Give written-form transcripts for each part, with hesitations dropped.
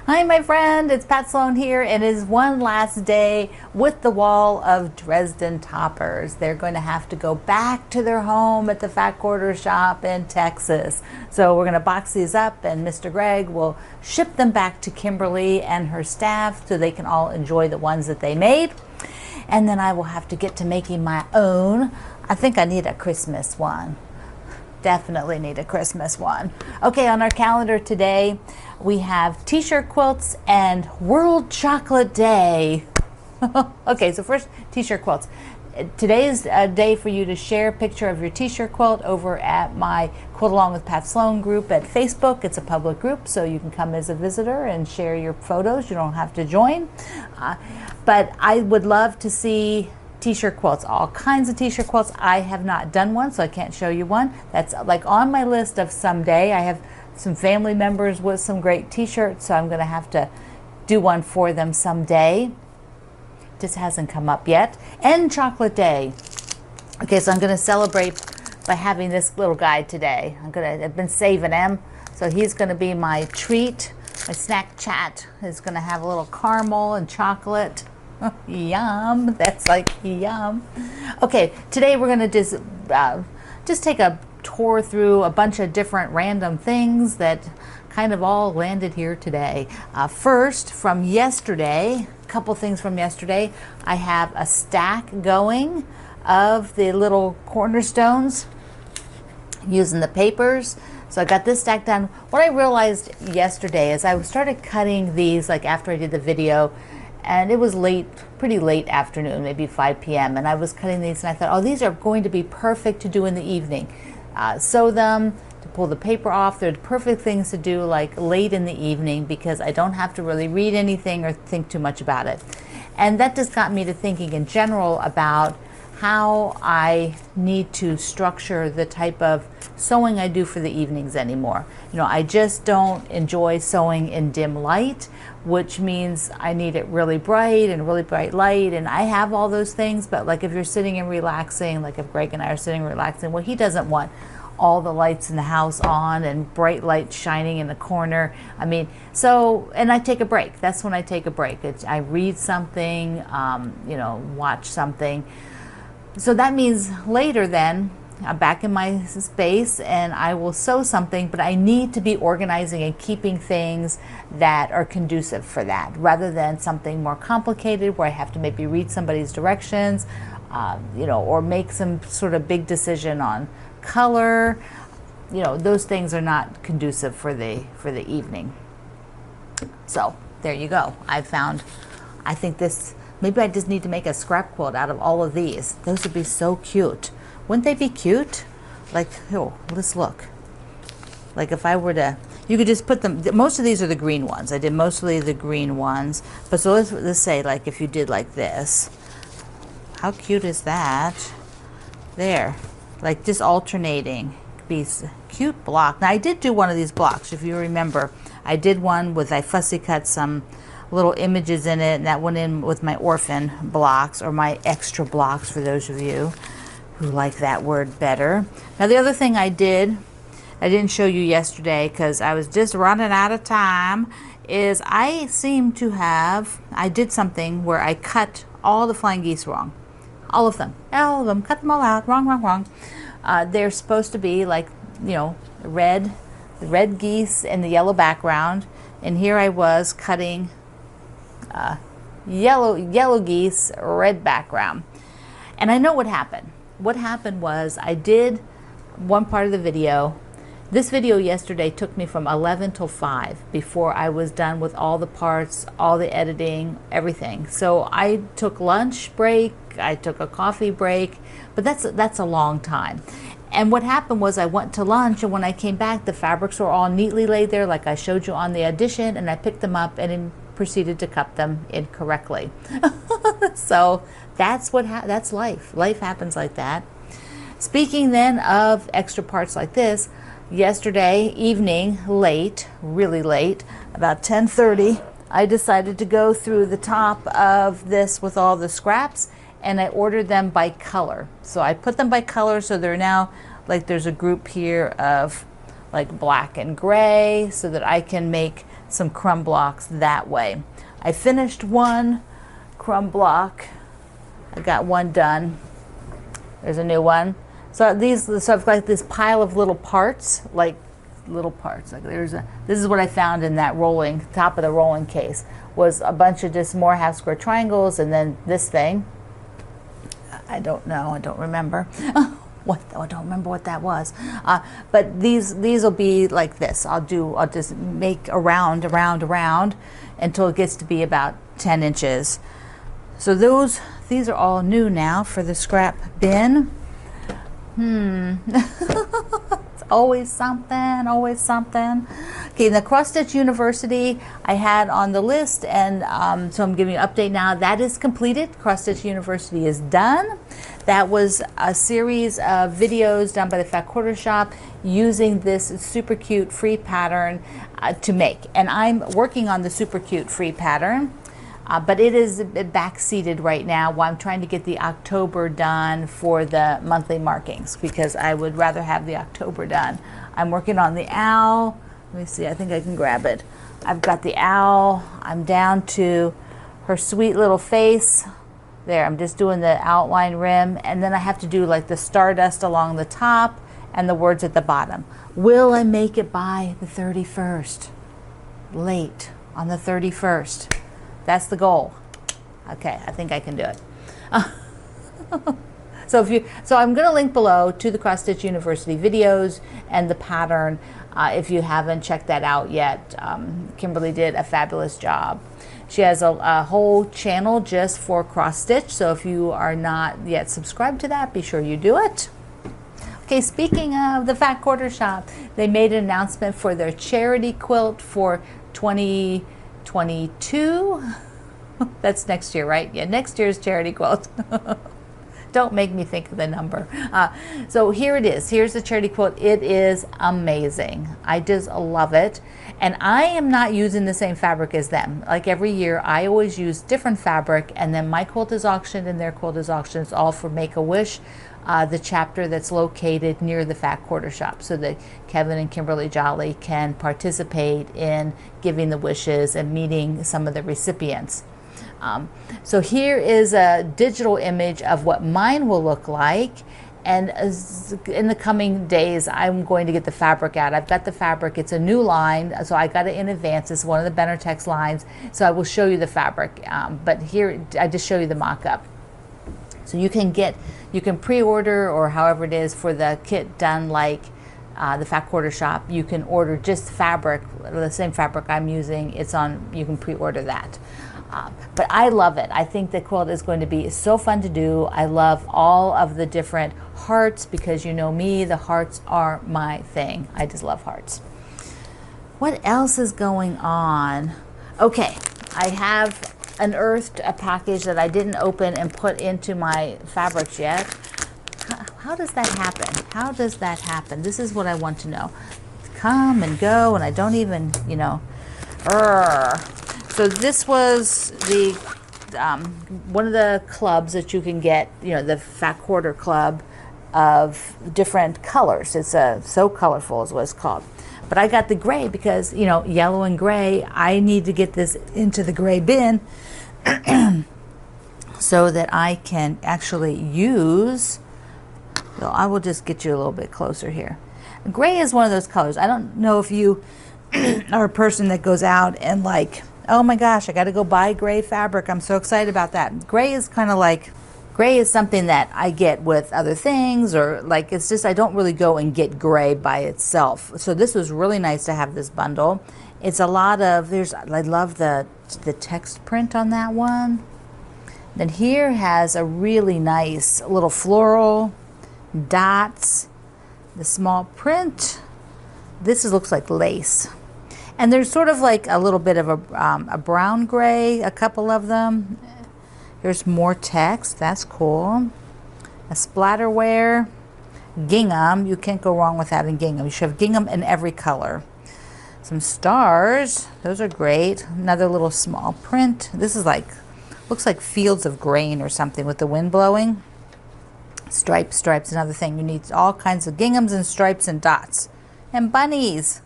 Hi, my friend. It's Pat Sloan here. It is one last day with the wall of Dresden toppers. They're going to have to go back to their home at the Fat Quarter Shop in Texas. So we're going to box these up, and Mr. Greg will ship them back to Kimberly and her staff so they can all enjoy the ones that they made. And then I will have to get to making my own. I think I need a Christmas one. Definitely need a Christmas one. Okay, on our calendar today, we have T-shirt quilts and World Chocolate Day. Okay, so first, T-shirt quilts. Today is a day for you to share a picture of your T-shirt quilt over at my Quilt Along with Pat Sloan group at Facebook. It's a public group, so you can come as a visitor and share your photos. You don't have to join. But I would love to see T-shirt quilts, all kinds of T-shirt quilts. I have not done one, so I can't show you one. That's like on my list of someday. I have some family members with some great T-shirts, so I'm going to have to do one for them someday. Just hasn't come up yet. And Chocolate Day. Okay, so I'm going to celebrate by having this little guy today. I've been saving him, so he's going to be my treat. My snack chat is going to have a little caramel and chocolate. Yum. That's like yum. Okay, today we're going to just take a tour through a bunch of different random things that kind of all landed here today. First, from yesterday, a couple things from yesterday. I have a stack going of the little cornerstones using the papers. So I got this stack done. What I realized yesterday is I started cutting these like after I did the video, and it was late, pretty late afternoon, maybe 5 p.m. And I was cutting these and I thought, oh, these are going to be perfect to do in the evening. Sew them, to pull the paper off. They're the perfect things to do like late in the evening because I don't have to really read anything or think too much about it. And that just got me to thinking in general about how I need to structure the type of sewing I do for the evenings anymore. You know, I just don't enjoy sewing in dim light, which means I need it really bright and really bright light, and I have all those things, but like if you're sitting and relaxing, like if Greg and I are sitting and relaxing, well, he doesn't want all the lights in the house on and bright lights shining in the corner. I mean, so, and I take a break. That's when I take a break. I read something, you know, watch something. So that means later then, I'm back in my space and I will sew something, but I need to be organizing and keeping things that are conducive for that, rather than something more complicated where I have to maybe read somebody's directions, you know, or make some sort of big decision on color. You know, those things are not conducive for the evening. So there you go. I think this, maybe I just need to make a scrap quilt out of all of these. Those would be so cute. Wouldn't they be cute? Like, oh, let's look. Like if I were to, you could just put them, most of these are the green ones. I did mostly the green ones. But so let's say like if you did like this. How cute is that? There. Like just alternating. Could be a cute block. Now I did do one of these blocks, if you remember. I did one with, I fussy cut some little images in it, and that went in with my orphan blocks, or my extra blocks for those of you who like that word better. Now the other thing I didn't show you yesterday because I was just running out of time, is I did something where I cut all the flying geese wrong. All of them, cut them all out, wrong. They're supposed to be like, you know, the red geese and the yellow background, and here I was cutting yellow geese, red background. And I know what happened. What happened was I did one part of the video. This video yesterday took me from 11 till 5 before I was done with all the parts, all the editing, everything. So I took lunch break, I took a coffee break, but that's a long time. And what happened was I went to lunch, and when I came back, the fabrics were all neatly laid there like I showed you on the audition, and I picked them up and proceeded to cut them incorrectly. So that's life. Life happens like that. Speaking then of extra parts like this, yesterday evening, late, really late, about 10:30, I decided to go through the top of this with all the scraps, and I ordered them by color. So I put them by color, so they're now like there's a group here of like black and gray, so that I can make some crumb blocks that way. I finished one crumb block. I got one done. There's a new one. So I've got this pile of little parts, like this is what I found in that top of the rolling case, was a bunch of just more half square triangles, and then this thing. I don't know, I don't remember. I don't remember what that was. But these will be like this. I'll just make around until it gets to be about 10 inches. So these are all new now for the scrap bin. It's always something, always something. Okay, the Cross Stitch University I had on the list, and so I'm giving you an update now. That is completed. Cross Stitch University is done. That was a series of videos done by the Fat Quarter Shop using this super cute free pattern to make. And I'm working on the super cute free pattern. But it is backseated right now while I'm trying to get the October done for the monthly markings, because I would rather have the October done. I'm working on the owl. Let me see, I think I can grab it. I've got the owl. I'm down to her sweet little face. There, I'm just doing the outline rim, and then I have to do like the stardust along the top and the words at the bottom. Will I make it by the 31st? Late on the 31st. That's the goal. Okay, I think I can do it. So I'm going to link below to the Cross Stitch University videos and the pattern if you haven't checked that out yet. Kimberly did a fabulous job. She has a whole channel just for cross stitch, so if you are not yet subscribed to that, be sure you do it. Okay, speaking of the Fat Quarter Shop, they made an announcement for their charity quilt for 2022. That's next year, right? Yeah, next year's charity quilt. Don't make me think of the number. So here it is. Here's the charity quilt. It is amazing. I just love it. And I am not using the same fabric as them. Like every year, I always use different fabric, and then my quilt is auctioned and their quilt is auctioned. It's all for Make-A-Wish, the chapter that's located near the Fat Quarter Shop, so that Kevin and Kimberly Jolly can participate in giving the wishes and meeting some of the recipients. So here is a digital image of what mine will look like, and in the coming days I'm going to get the fabric out. I've got the fabric. It's a new line, so I got it in advance. It's one of the Benertex lines, so I will show you the fabric, but here I just show you the mock-up. So you can pre-order, or however it is, for the kit done like the Fat Quarter Shop. You can order just fabric, the same fabric I'm using. It's on, you can pre-order that. But I love it. I think the quilt is going to be so fun to do. I love all of the different hearts, because you know me, the hearts are my thing. I just love hearts. What else is going on? Okay, I have unearthed a package that I didn't open and put into my fabrics yet. How does that happen? How does that happen? This is what I want to know. Come and go, and I don't even, you know. So this was the one of the clubs that you can get, you know, the Fat Quarter Club of different colors. It's so colorful is what it's called. But I got the gray because, you know, yellow and gray, I need to get this into the gray bin so that I can actually use, so I will just get you a little bit closer here. Gray is one of those colors. I don't know if you are a person that goes out and like, oh my gosh, I got to go buy gray fabric. I'm so excited about that. Gray is kind of like, gray is something that I get with other things, or like, it's just, I don't really go and get gray by itself. So this was really nice to have this bundle. It's a lot of, I love the text print on that one. Then here has a really nice little floral, dots, the small print. This looks like lace. And there's sort of like a little bit of a brown gray, a couple of them. Here's more text, that's cool. A splatterware, gingham, you can't go wrong with that in gingham. You should have gingham in every color. Some stars, those are great. Another little small print. This is like, looks like fields of grain or something with the wind blowing. Stripes, another thing. You need all kinds of ginghams and stripes and dots. And bunnies.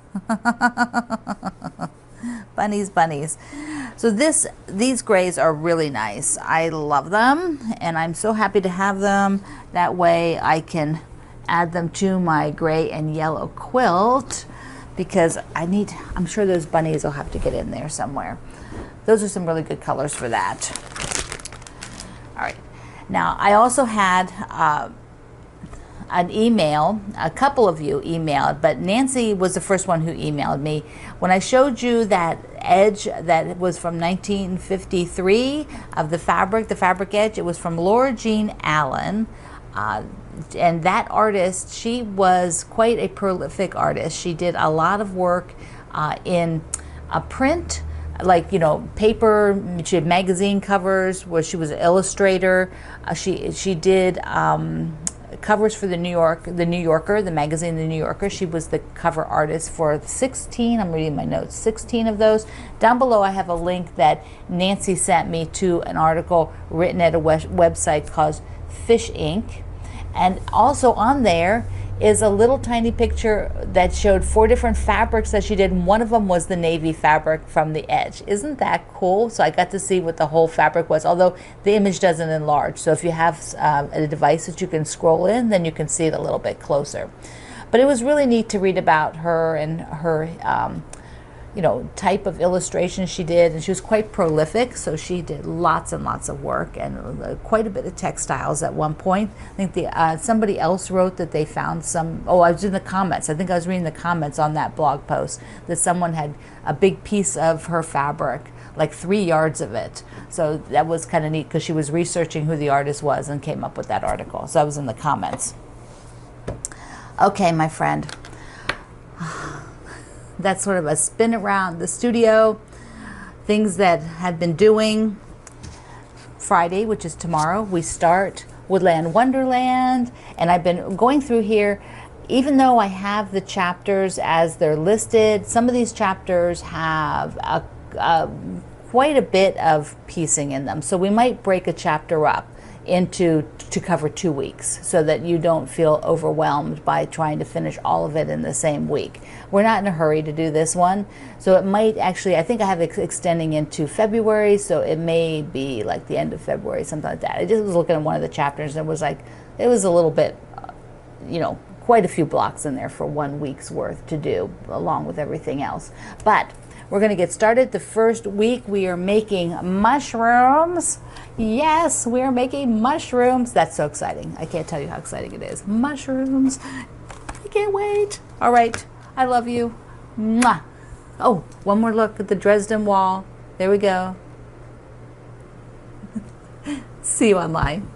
Bunnies, bunnies. So these grays are really nice. I love them, and I'm so happy to have them. That way I can add them to my gray and yellow quilt, because I'm sure those bunnies will have to get in there somewhere. Those are some really good colors for that. All right. Now, I also had an email, a couple of you emailed, but Nancy was the first one who emailed me. When I showed you that edge that was from 1953 of the fabric edge, it was from Laura Jean Allen. And that artist, she was quite a prolific artist. She did a lot of work in print, like, you know, paper. She had magazine covers where she was an illustrator. She did covers for the New Yorker, the magazine The New Yorker. She was the cover artist for 16, I'm reading my notes, 16 of those. Down below I have a link that Nancy sent me to an article written at a website called Fish Ink. And also on there is a little tiny picture that showed 4 different fabrics that she did, and one of them was the navy fabric from the edge. Isn't that cool? So I got to see what the whole fabric was, although the image doesn't enlarge. So if you have a device that you can scroll in, then you can see it a little bit closer. But it was really neat to read about her and her you know, type of illustration she did, and she was quite prolific, so she did lots and lots of work, and quite a bit of textiles at one point. I think somebody else wrote that they found some, oh, I was in the comments, I think I was reading the comments on that blog post, that someone had a big piece of her fabric, like 3 yards of it. So that was kind of neat, because she was researching who the artist was and came up with that article. So I was in the comments. Okay, my friend. That's sort of a spin around the studio, things that I've been doing. Friday, which is tomorrow, we start Woodland Wonderland, and I've been going through here. Even though I have the chapters as they're listed, some of these chapters have quite a bit of piecing in them. So we might break a chapter up to cover 2 weeks, so that you don't feel overwhelmed by trying to finish all of it in the same week. We're not in a hurry to do this one, so it might actually, I think I have it extending into February, so it may be like the end of February, something like that. I just was looking at one of the chapters, and it was a little bit, you know, quite a few blocks in there for 1 week's worth to do, along with everything else. But we're going to get started. The first week we are making mushrooms. Yes, we are making mushrooms. That's so exciting. I can't tell you how exciting it is. Mushrooms. I can't wait. All right. I love you. Mwah. Oh, one more look at the Dresden wall. There we go. See you online.